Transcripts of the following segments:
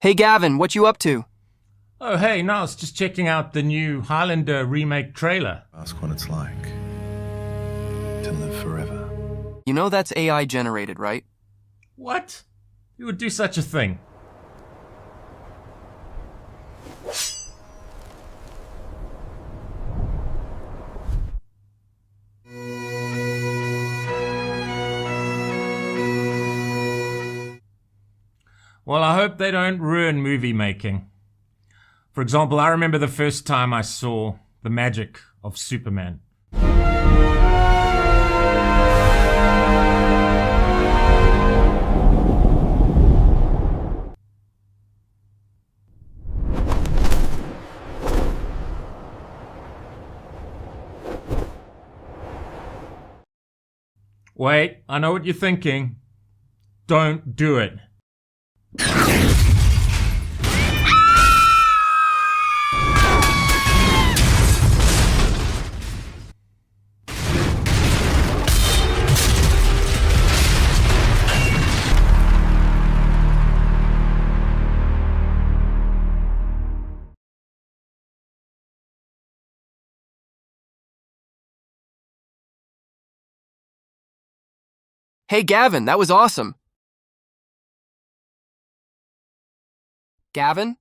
Hey Gavin, what you up to? Oh, hey, no, I was just checking out the new Highlander remake trailer. Ask what it's like to live forever. You know that's AI generated, right? What? Who would do such a thing? Well, I hope they don't ruin movie making. For example, I remember the first time I saw The Magic of Superman. Wait, I know what you're thinking. Don't do it. Hey Gavin, that was awesome. Gavin?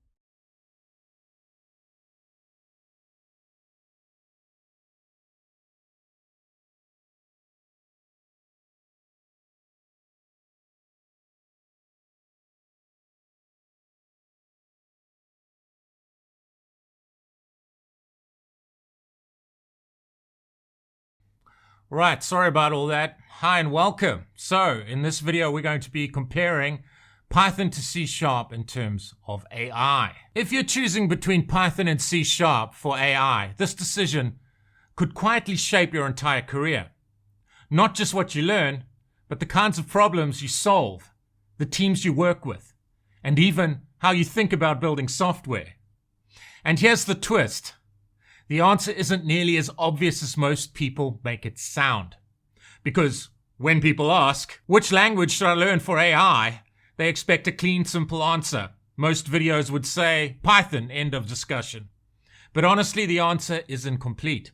Right, sorry about all that. Hi and welcome. So, in this video we're going to be comparing Python to C# in terms of AI. If you're choosing between Python and C# for AI, this decision could quietly shape your entire career. Not just what you learn, but the kinds of problems you solve, the teams you work with, and even how you think about building software. And here's the twist. The answer isn't nearly as obvious as most people make it sound. Because when people ask, which language should I learn for AI? They expect a clean, simple answer. Most videos would say, Python, end of discussion. But honestly, the answer is incomplete.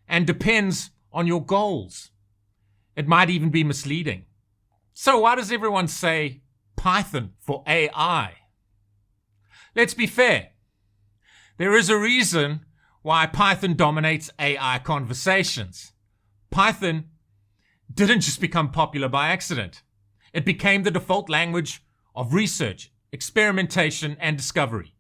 And depends on your goals. It might even be misleading. So why does everyone say Python for AI? Let's be fair. There is a reason why Python dominates AI conversations. Python didn't just become popular by accident. It became the default language of research, experimentation, and discovery.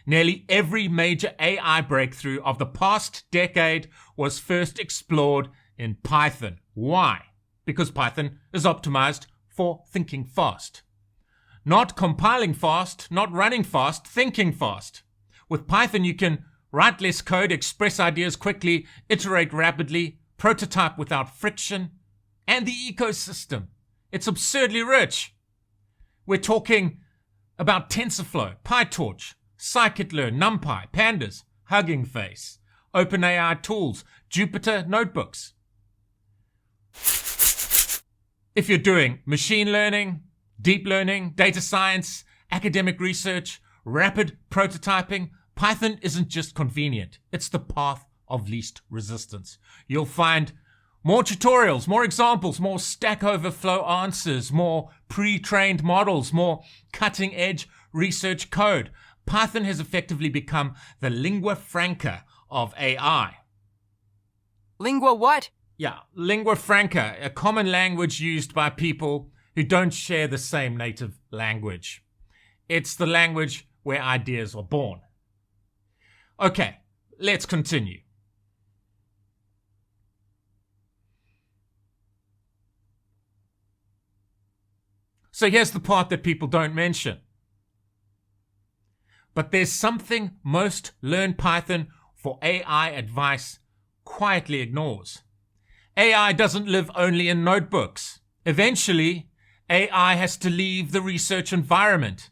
Nearly every major AI breakthrough of the past decade was first explored in Python. Why? Because Python is optimized for thinking fast. Not compiling fast, not running fast, thinking fast. With Python, you can write less code, express ideas quickly, iterate rapidly, prototype without friction, and the ecosystem. It's absurdly rich. We're talking about TensorFlow, PyTorch, scikit-learn, NumPy, Pandas, Hugging Face, OpenAI tools, Jupyter notebooks. If you're doing machine learning, deep learning, data science, academic research, rapid prototyping, Python isn't just convenient, it's the path of least resistance. You'll find more tutorials, more examples, more Stack Overflow answers, more pre-trained models, more cutting-edge research code. Python has effectively become the lingua franca of AI. Lingua what? Yeah, lingua franca, a common language used by people who don't share the same native language. It's the language where ideas are born. Okay, let's continue. So here's the part that people don't mention. But there's something most Learn Python for AI advice quietly ignores. AI doesn't live only in notebooks. Eventually, AI has to leave the research environment.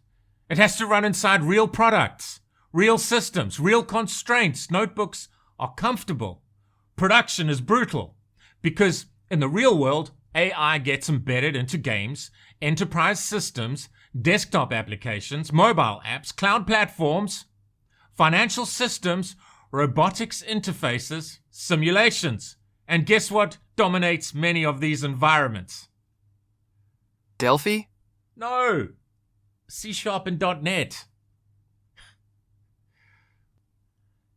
It has to run inside real products, real systems, real constraints. Notebooks are comfortable. Production is brutal because in the real world, AI gets embedded into games, enterprise systems, desktop applications, mobile apps, cloud platforms, financial systems, robotics interfaces, simulations. And guess what dominates many of these environments? Delphi? No, C# and .NET.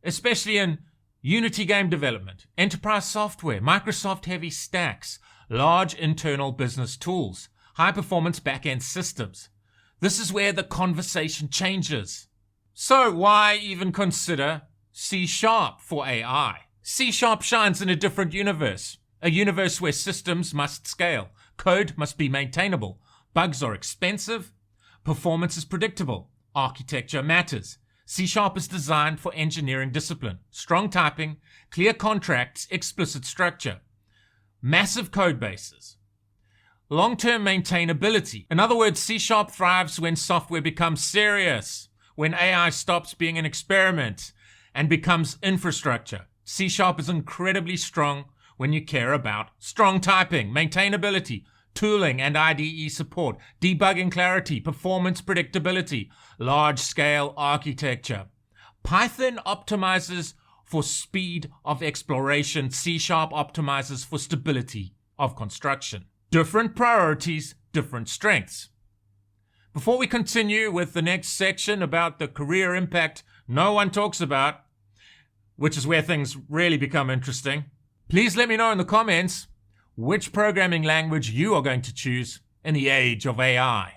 Especially in Unity game development, enterprise software, Microsoft-heavy stacks, large internal business tools, high-performance back-end systems. This is where the conversation changes. So why even consider C# for AI? C# shines in a different universe, a universe where systems must scale, code must be maintainable, bugs are expensive, performance is predictable, architecture matters. C# is designed for engineering discipline, strong typing, clear contracts, explicit structure, massive code bases, long-term maintainability. In other words, C# thrives when software becomes serious, when AI stops being an experiment and becomes infrastructure. C# is incredibly strong when you care about strong typing, maintainability, tooling and IDE support, debugging clarity, performance predictability, large-scale architecture. Python optimizes for speed of exploration. C# optimizes for stability of construction. Different priorities, different strengths. Before we continue with the next section about the career impact no one talks about, which is where things really become interesting, please let me know in the comments which programming language you are going to choose in the age of AI.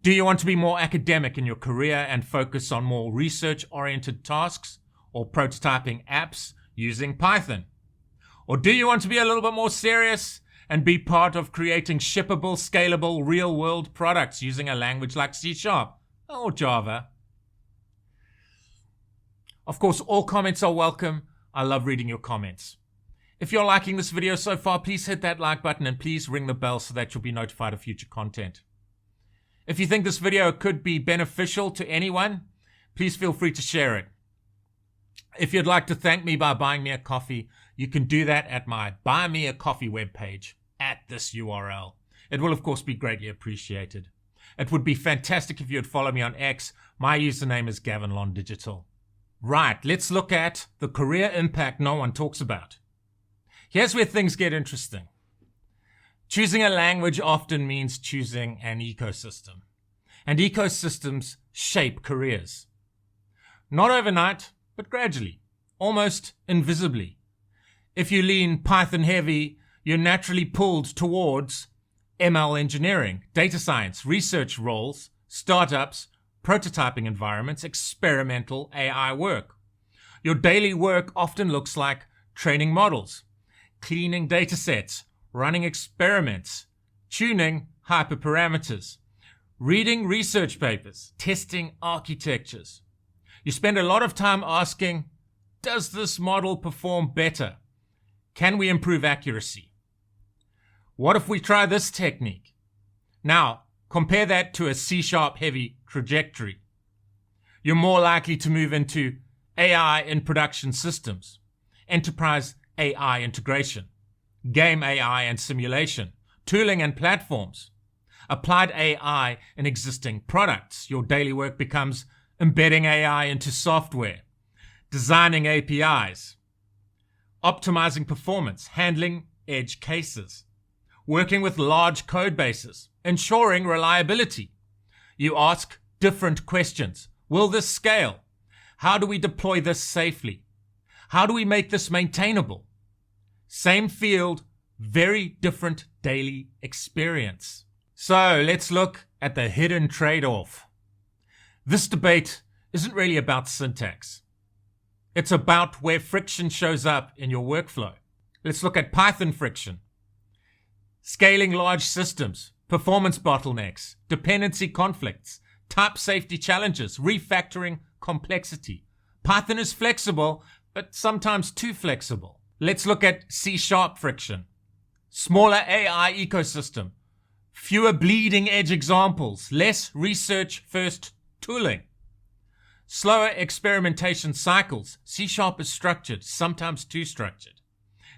Do you want to be more academic in your career and focus on more research-oriented tasks or prototyping apps using Python? Or do you want to be a little bit more serious and be part of creating shippable, scalable, real-world products using a language like C# or Java? Of course, all comments are welcome. I love reading your comments. If you're liking this video so far, please hit that like button and please ring the bell so that you'll be notified of future content. If you think this video could be beneficial to anyone, please feel free to share it. If you'd like to thank me by buying me a coffee, you can do that at my Buy Me a Coffee webpage at this URL. It will, of course, be greatly appreciated. It would be fantastic if you'd follow me on X. My username is Gavin Digital. Right, let's look at the career impact no one talks about. Here's where things get interesting. Choosing a language often means choosing an ecosystem. And ecosystems shape careers. Not overnight, but gradually, almost invisibly. If you lean Python heavy, you're naturally pulled towards ML engineering, data science, research roles, startups, prototyping environments, experimental AI work. Your daily work often looks like training models, cleaning data sets, running experiments, tuning hyperparameters, reading research papers, testing architectures. You spend a lot of time asking, does this model perform better? Can we improve accuracy? What if we try this technique? Now, compare that to a C# heavy trajectory. You're more likely to move into AI in production systems, enterprise AI integration, game AI and simulation, tooling and platforms, applied AI in existing products. Your daily work becomes embedding AI into software, designing APIs, optimizing performance, handling edge cases, working with large code bases, ensuring reliability. You ask different questions. Will this scale? How do we deploy this safely? How do we make this maintainable? Same field, very different daily experience. So let's look at the hidden trade-off. This debate isn't really about syntax. It's about where friction shows up in your workflow. Let's look at Python friction. Scaling large systems, performance bottlenecks, dependency conflicts, type safety challenges, refactoring complexity. Python is flexible, but sometimes too flexible. Let's look at C# friction. Smaller AI ecosystem, fewer bleeding edge examples, less research-first tooling. Slower experimentation cycles. C# is structured, sometimes too structured.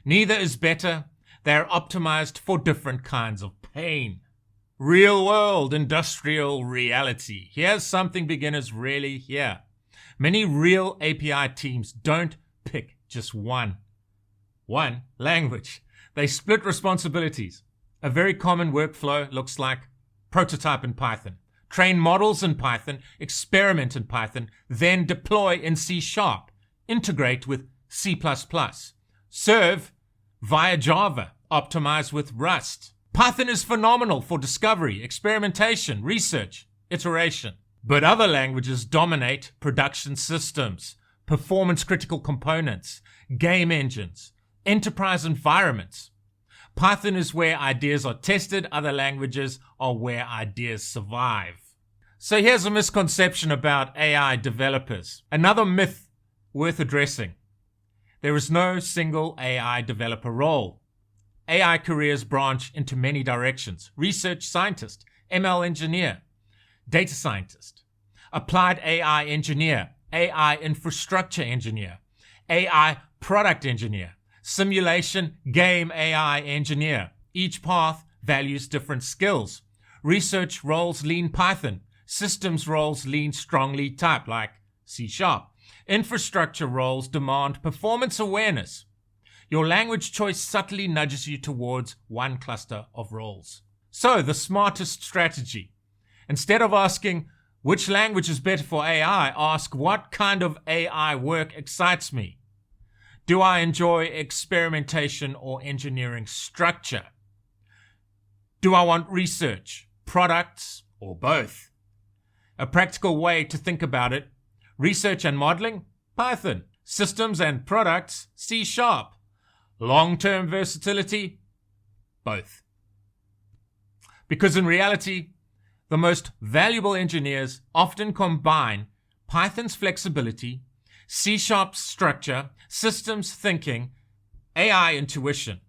Neither is better. They are optimized for different kinds of pain. Real world industrial reality. Here's something beginners rarely hear. Many real API teams don't pick just one language. They split responsibilities. A very common workflow looks like prototype in Python, train models in Python, experiment in Python, then deploy in C#, integrate with C++, serve via Java, optimize with Rust. Python is phenomenal for discovery, experimentation, research, iteration. But other languages dominate production systems, performance-critical components, game engines, enterprise environments. Python is where ideas are tested, other languages are where ideas survive. So here's a misconception about AI developers. Another myth worth addressing. There is no single AI developer role. AI careers branch into many directions. Research scientist, ML engineer, data scientist, applied AI engineer, AI infrastructure engineer, AI product engineer, simulation game AI engineer. Each path values different skills. Research roles lean Python. Systems roles lean strongly type like C#. Infrastructure roles demand performance awareness. Your language choice subtly nudges you towards one cluster of roles. So the smartest strategy. Instead of asking which language is better for AI, ask what kind of AI work excites me. Do I enjoy experimentation or engineering structure? Do I want research, products, or both? A practical way to think about it: research and modeling, Python. Systems and products, C#. Long-term versatility, both. Because in reality, the most valuable engineers often combine Python's flexibility, C#'s structure, systems thinking, AI intuition.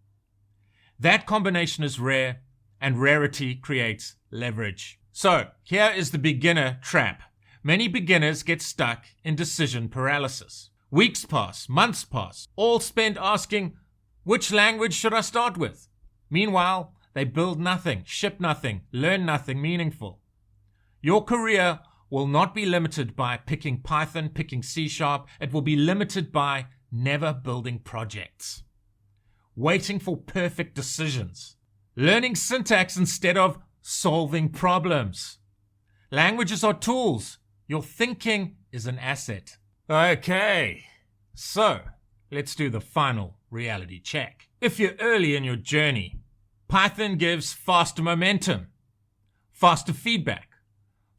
That combination is rare, and rarity creates leverage. So, here is the beginner trap. Many beginners get stuck in decision paralysis. Weeks pass, months pass, all spent asking, which language should I start with? Meanwhile, they build nothing, ship nothing, learn nothing meaningful. Your career will not be limited by picking Python, picking C#. It will be limited by never building projects, waiting for perfect decisions, learning syntax instead of solving problems. Languages are tools. Your thinking is an asset. Okay, so let's do the final reality check. If you're early in your journey, Python gives faster momentum, faster feedback,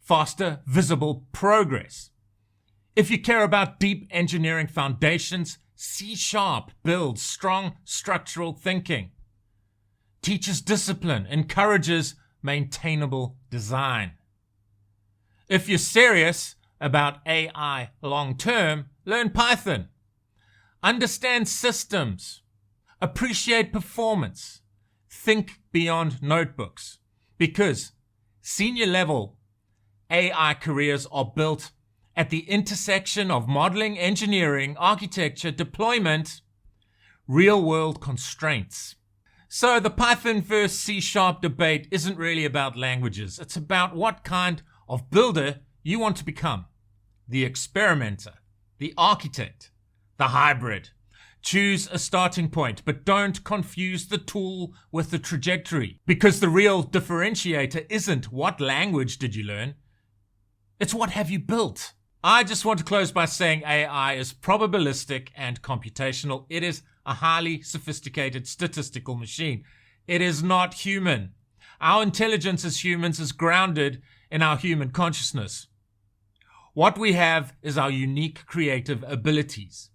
faster visible progress. If you care about deep engineering foundations, C# builds strong structural thinking, teaches discipline, encourages maintainable design. If you're serious about AI long term, learn Python. Understand systems, appreciate performance, think beyond notebooks, because senior level AI careers are built at the intersection of modeling, engineering, architecture, deployment, real-world constraints. So the Python versus C# debate isn't really about languages. It's about what kind of builder you want to become. The experimenter, the architect, the hybrid. Choose a starting point, but don't confuse the tool with the trajectory, because the real differentiator isn't what language did you learn, it's what have you built. I just want to close by saying AI is probabilistic and computational. It is a highly sophisticated statistical machine. It is not human. Our intelligence as humans is grounded in our human consciousness. What we have is our unique creative abilities.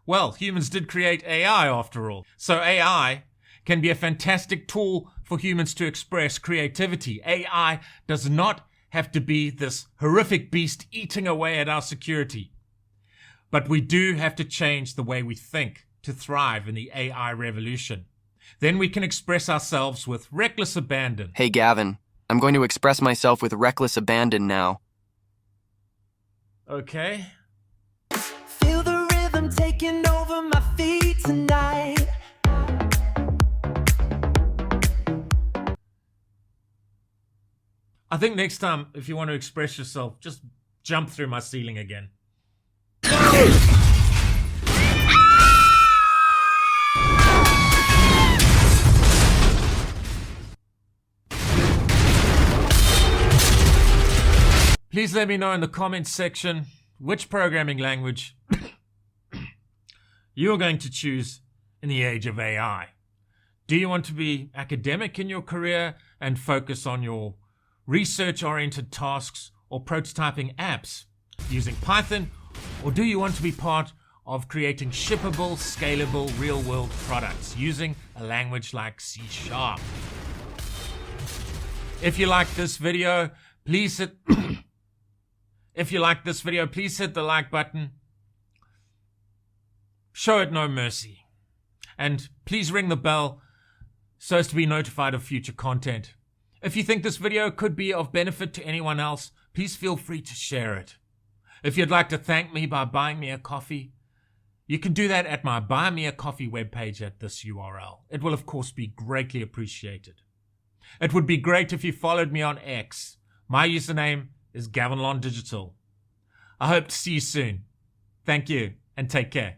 Well, humans did create AI after all. So AI can be a fantastic tool for humans to express creativity. AI does not have to be this horrific beast eating away at our security. But we do have to change the way we think to thrive in the AI revolution. Then we can express ourselves with reckless abandon. Hey, Gavin. I'm going to express myself with reckless abandon now. Okay. Feel the rhythm taking over my feet tonight. I think next time, if you want to express yourself, just jump through my ceiling again. Please let me know in the comments section which programming language you're going to choose in the age of AI. Do you want to be academic in your career and focus on your research-oriented tasks or prototyping apps using Python? Or do you want to be part of creating shippable, scalable, real-world products using a language like C#? If you like this video, please hit the like button. Show it no mercy. And please ring the bell so as to be notified of future content. If you think this video could be of benefit to anyone else, please feel free to share it. If you'd like to thank me by buying me a coffee, you can do that at my Buy Me a Coffee webpage at this URL. It will of course be greatly appreciated. It would be great if you followed me on X. My username is Gavin Digital. I hope to see you soon. Thank you and take care.